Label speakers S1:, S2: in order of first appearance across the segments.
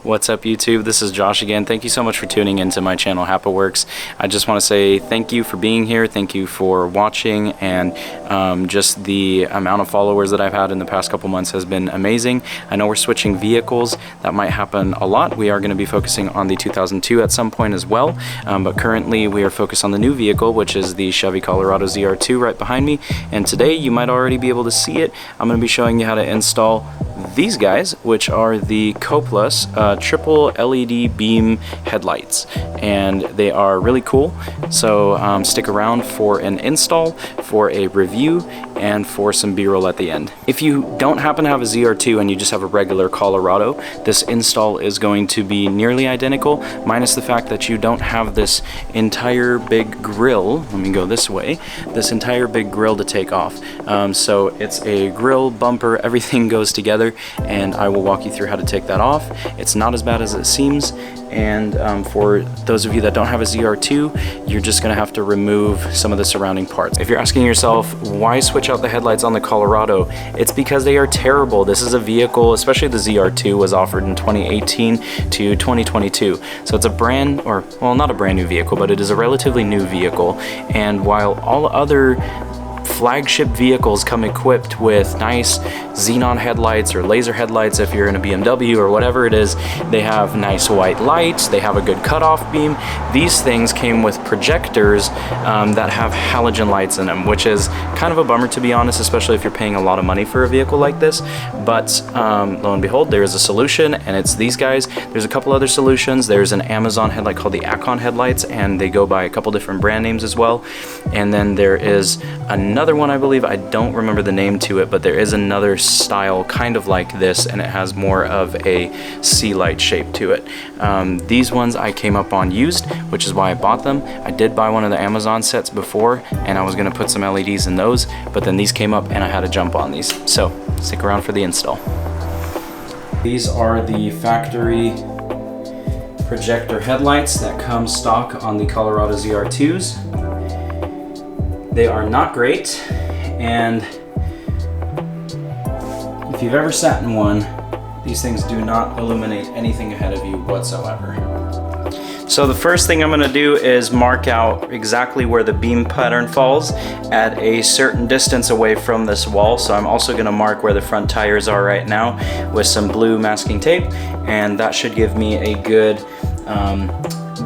S1: What's up YouTube? This is Josh again. Thank you so much for tuning into my channel HapaWorks. I just want to say thank you for being here, thank you for watching, and just the amount of followers that I've had in the past couple months has been amazing. I know we're switching vehicles. That might happen a lot. We are going to be focusing on the 2002 at some point as well, but currently we are focused on the new vehicle, which is the Chevy Colorado ZR2 right behind me. And today you might already be able to see it. I'm going to be showing you how to install these guys, which are the Coplus triple LED beam headlights, and they are really cool. So stick around for an install, for a review, and for some B-roll at the end. If you don't happen to have a ZR2 and you just have a regular Colorado, this install is going to be nearly identical, minus the fact that you don't have this entire big grill. Let me go this way. This entire big grill to take off. So it's a grill, bumper, everything goes together, and I will walk you through how to take that off. It's not as bad as it seems, and for those of you that don't have a ZR2, you're just gonna have to remove some of the surrounding parts. If you're asking yourself, why switch out the headlights on the Colorado? It's because they are terrible. This is a vehicle, especially the ZR2, was offered in 2018 to 2022. So it's a brand, or well, not a brand new vehicle, but it is a relatively new vehicle. And while all other flagship vehicles come equipped with nice xenon headlights or laser headlights, if you're in a BMW or whatever it is, they have nice white lights, they have a good cutoff beam. These things came with projectors that have halogen lights in them, which is kind of a bummer, to be honest, especially if you're paying a lot of money for a vehicle like this. But lo and behold, there is a solution, and it's these guys. There's a couple other solutions. There's an Amazon headlight called the Acon headlights, and they go by a couple different brand names as well. And then there is another one, I believe, I don't remember the name to it, but there is another style kind of like this, and it has more of a C-light shape to it. These ones I came up on used, which is why I bought them. I did buy one of the Amazon sets before, and I was gonna put some LEDs in those, but then these came up and I had to jump on these. So stick around for the install. These are the factory projector headlights that come stock on the Colorado ZR2s. They are not great, and if you've ever sat in one, these things do not illuminate anything ahead of you whatsoever. So the first thing I'm going to do is mark out exactly where the beam pattern falls at a certain distance away from this wall. So I'm also going to mark where the front tires are right now with some blue masking tape, and that should give me a good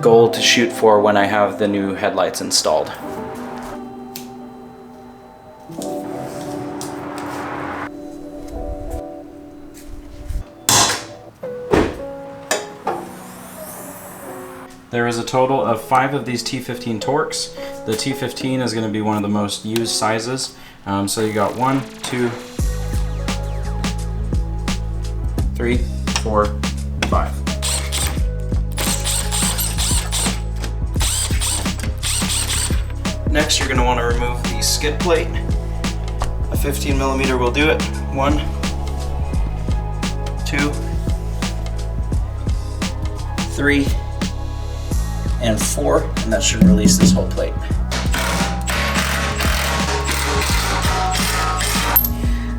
S1: goal to shoot for when I have the new headlights installed. There is a total of 5 of these T15 Torques. The T15 is going to be one of the most used sizes. So you got 1, 2, 3, 4, 5. Next, you're going to want to remove the skid plate. A 15mm will do it. 1, 2, 3, and 4, and that should release this whole plate.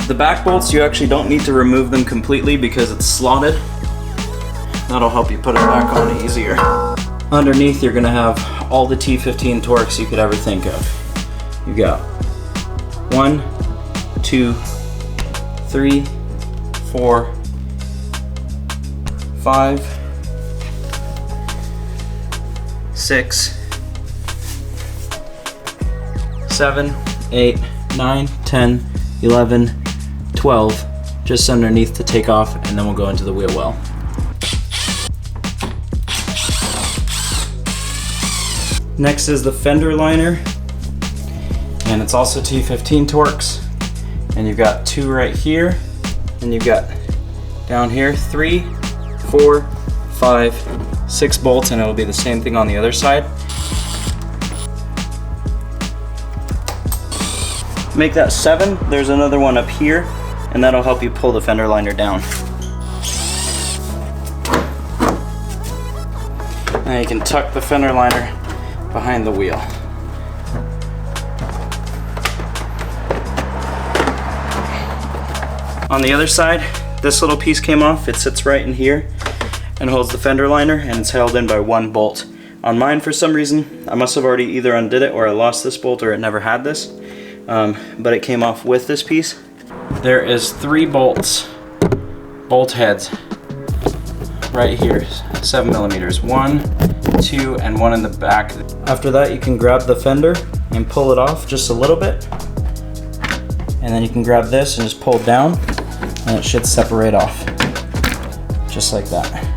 S1: The back bolts, you actually don't need to remove them completely because it's slotted. That'll help you put it back on easier. Underneath, you're gonna have all the T15 Torques you could ever think of. You got 1, 2, 3, 4, 5, 6, 7, 8, 9, 10, 11, 12, just underneath to take off, and then we'll go into the wheel well. Next is the fender liner, and it's also T15 Torques, and you've got 2 right here, and you've got down here 3, 4, 5, 6 bolts, and it'll be the same thing on the other side. Make that 7, there's another one up here, and that'll help you pull the fender liner down. Now you can tuck the fender liner behind the wheel. On the other side, this little piece came off. It sits right in here. and holds the fender liner, and it's held in by one bolt. On mine, for some reason, I must have already either undid it or I lost this bolt or it never had this, but it came off with this piece. There is 3 bolts, bolt heads, right here, 7 millimeters, 1, 2, and 1 in the back. After that, you can grab the fender and pull it off just a little bit, and then you can grab this and just pull it down, and it should separate off, just like that.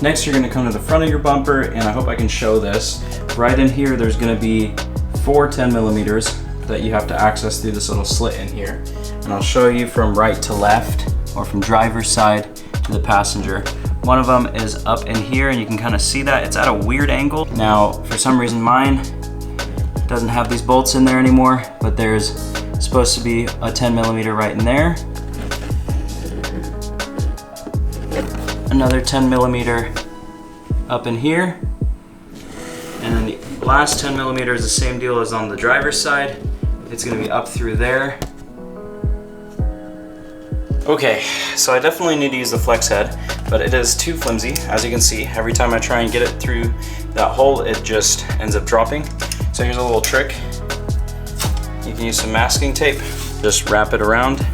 S1: Next, you're going to come to the front of your bumper, and I hope I can show this. Right in here, there's going to be 4 10 millimeters that you have to access through this little slit in here. And I'll show you from right to left, or from driver's side to the passenger. One of them is up in here, and you can kind of see that. It's at a weird angle. Now, for some reason, mine doesn't have these bolts in there anymore, but there's supposed to be a 10 millimeter right in there. Another 10 millimeter up in here, and then the last 10 millimeter is the same deal as on the driver's side. It's going to be up through there. Okay, so I definitely need to use the flex head, but it is too flimsy. As you can see, every time I try and get it through that hole, it just ends up dropping. So here's a little trick. You can use some masking tape, just wrap it around.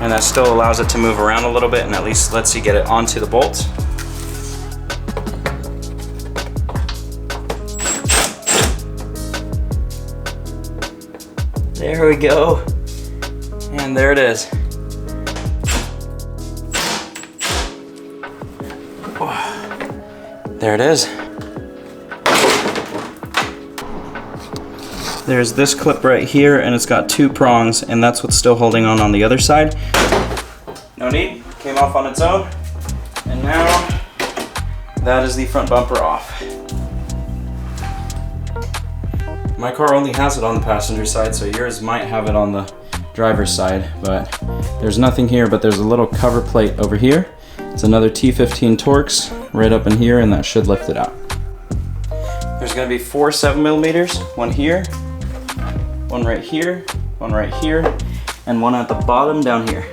S1: And that still allows it to move around a little bit, and at least lets you get it onto the bolt. There we go. And there it is. There it is. There's this clip right here, and it's got 2 prongs, and that's what's still holding on the other side. No need, came off on its own. And now, that is the front bumper off. My car only has it on the passenger side, so yours might have it on the driver's side, but there's nothing here, but there's a little cover plate over here. It's another T15 Torx right up in here, and that should lift it out. There's gonna be 4 7 millimeters, one here, one right here, one right here, and one at the bottom down here.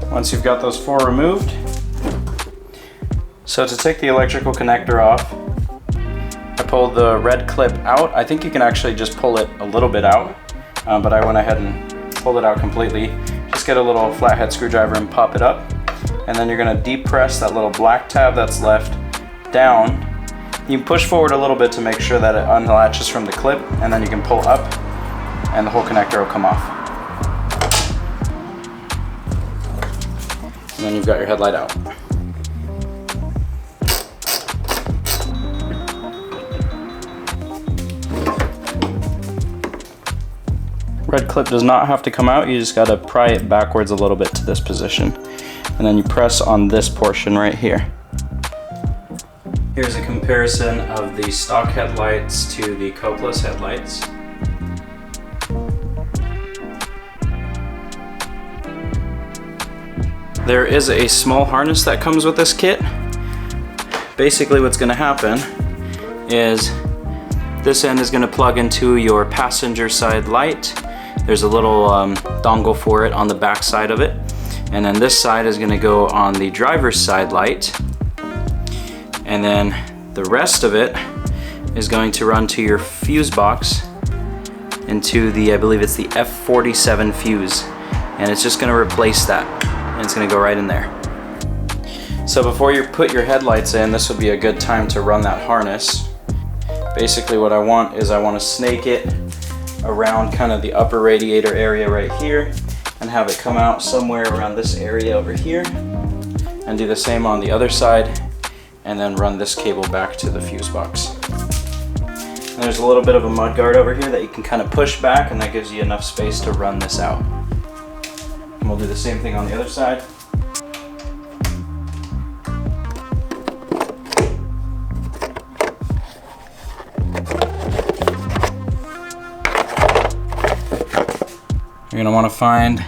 S1: Once you've got those 4 removed, so to take the electrical connector off, I pulled the red clip out. I think you can actually just pull it a little bit out, but I went ahead and pulled it out completely. Just get a little flathead screwdriver and pop it up. And then you're gonna depress that little black tab that's left down. You can push forward a little bit to make sure that it unlatches from the clip, and then you can pull up and the whole connector will come off. And then you've got your headlight out. Red clip does not have to come out, you just gotta pry it backwards a little bit to this position. And then you press on this portion right here. Here's a comparison of the stock headlights to the Coplus headlights. There is a small harness that comes with this kit. Basically what's gonna happen is this end is gonna plug into your passenger side light. There's a little dongle for it on the back side of it. And then this side is gonna go on the driver's side light. And then the rest of it is going to run to your fuse box into the, I believe it's the F47 fuse. And it's just gonna replace that. And it's gonna go right in there. So before you put your headlights in, this would be a good time to run that harness. Basically what I want is I want to snake it around kind of the upper radiator area right here and have it come out somewhere around this area over here, and do the same on the other side, and then run this cable back to the fuse box. And there's a little bit of a mud guard over here that you can kind of push back, and that gives you enough space to run this out. And we'll do the same thing on the other side. You're going to want to find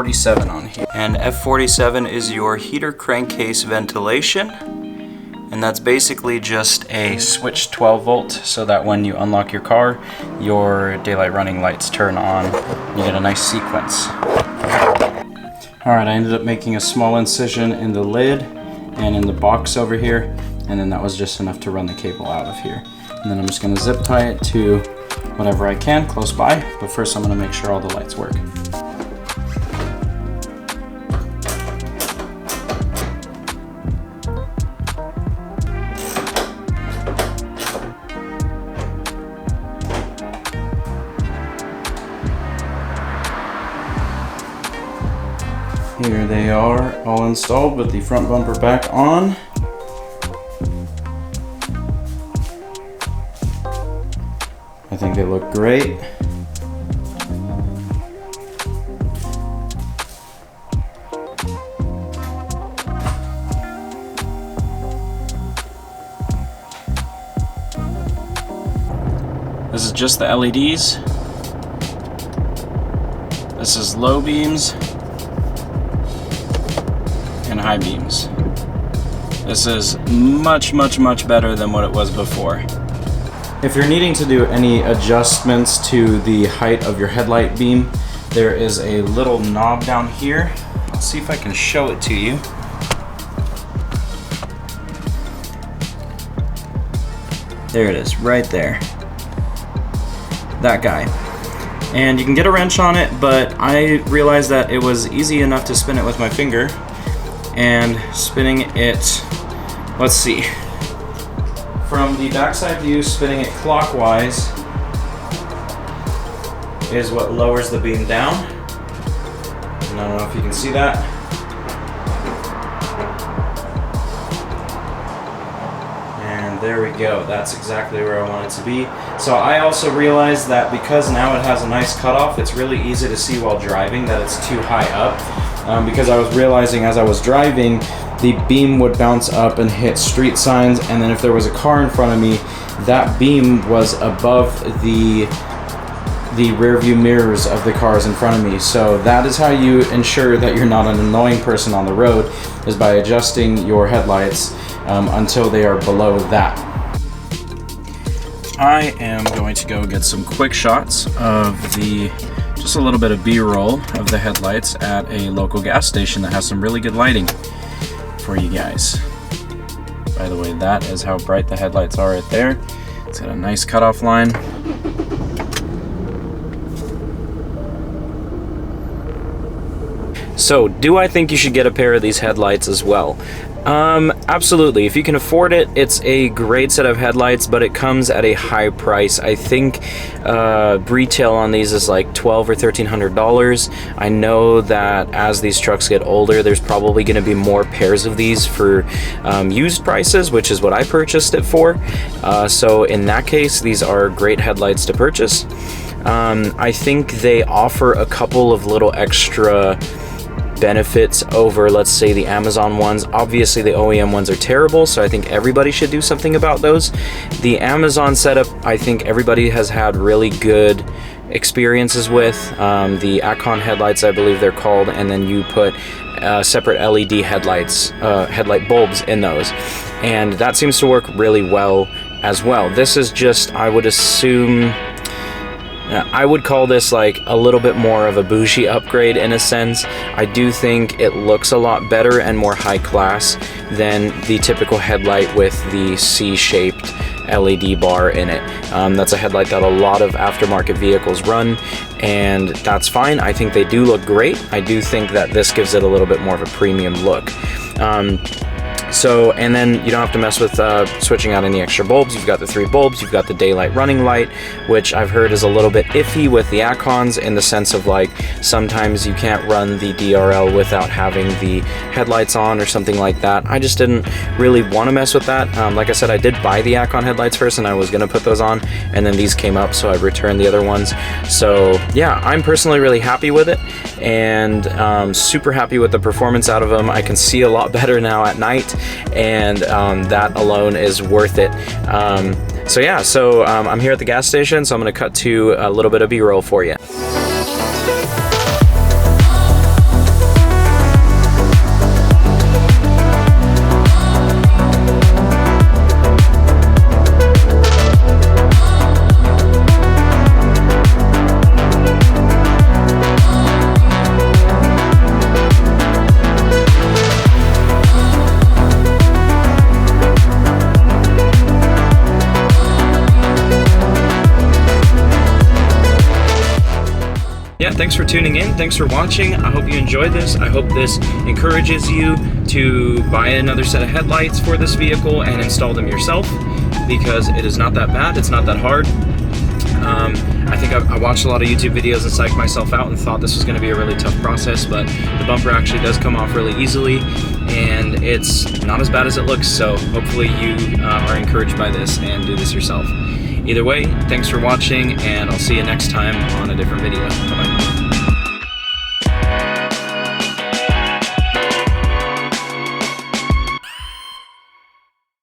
S1: F47 on here. And F47 is your heater crankcase ventilation. And that's basically just a switch 12 volt so that when you unlock your car, your daylight running lights turn on. You get a nice sequence. All right, I ended up making a small incision in the lid and in the box over here, and then that was just enough to run the cable out of here. And then I'm just gonna zip tie it to whatever I can close by, but first I'm gonna make sure all the lights work. Here they are, all installed with the front bumper back on. I think they look great. This is just the LEDs. This is low beams and high beams. This is much better than what it was before. If you're needing to do any adjustments to the height of your headlight beam, there is a little knob down here. I'll see if I can show it to you. There it is, right there. That guy. And you can get a wrench on it, but I realized that it was easy enough to spin it with my finger. And spinning it, let's see, from the backside view, spinning it clockwise is what lowers the beam down. And I don't know if you can see that. And there we go, that's exactly where I want it to be. So I also realized that because now it has a nice cutoff, it's really easy to see while driving that it's too high up. Because I was realizing as I was driving, the beam would bounce up and hit street signs, and then if there was a car in front of me, that beam was above the rear view mirrors of the cars in front of me. So that is how you ensure that you're not an annoying person on the road, is by adjusting your headlights until they are below that. I am going to go get some quick shots of just a little bit of B-roll of the headlights at a local gas station that has some really good lighting for you guys. By the way, that is how bright the headlights are right there. It's got a nice cutoff line. So, do I think you should get a pair of these headlights as well? Absolutely. If you can afford it, it's a great set of headlights, but it comes at a high price. I think retail on these is like $1,200 or $1,300. I know that as these trucks get older, there's probably going to be more pairs of these for used prices, which is what I purchased it for. So in that case, these are great headlights to purchase. I think they offer a couple of little extra benefits over, let's say, the Amazon ones. Obviously the OEM ones are terrible, so I think everybody should do something about those. The Amazon setup, I think everybody has had really good experiences with. The Acon headlights, I believe they're called, and then you put separate LED headlights, headlight bulbs in those, and that seems to work really well as well. This is just, I would assume, I would call this like a little bit more of a bougie upgrade in a sense. I do think it looks a lot better and more high class than the typical headlight with the C-shaped LED bar in it. That's a headlight that a lot of aftermarket vehicles run, and that's fine. I think they do look great. I do think that this gives it a little bit more of a premium look. So, and then you don't have to mess with switching out any extra bulbs. You've got the 3 bulbs, you've got the daylight running light, which I've heard is a little bit iffy with the Acons in the sense of like sometimes you can't run the DRL without having the headlights on or something like that. I just didn't really want to mess with that. Like I said, I did buy the Acon headlights first and I was going to put those on, and then these came up, so I returned the other ones. So yeah, I'm personally really happy with it, and super happy with the performance out of them. I can see a lot better now at night, and that alone is worth it. So yeah, I'm here at the gas station, so I'm going to cut to a little bit of B-roll for you. yeah, thanks for tuning in. Thanks for watching. I hope you enjoyed this. I hope this encourages you to buy another set of headlights for this vehicle and install them yourself, because it is not that bad. It's not that hard. I think I watched a lot of YouTube videos and psyched myself out and thought this was going to be a really tough process, but the bumper actually does come off really easily, and it's not as bad as it looks. So hopefully you are encouraged by this and do this yourself. Either way, thanks for watching, and I'll see you next time on a different video. Bye-bye.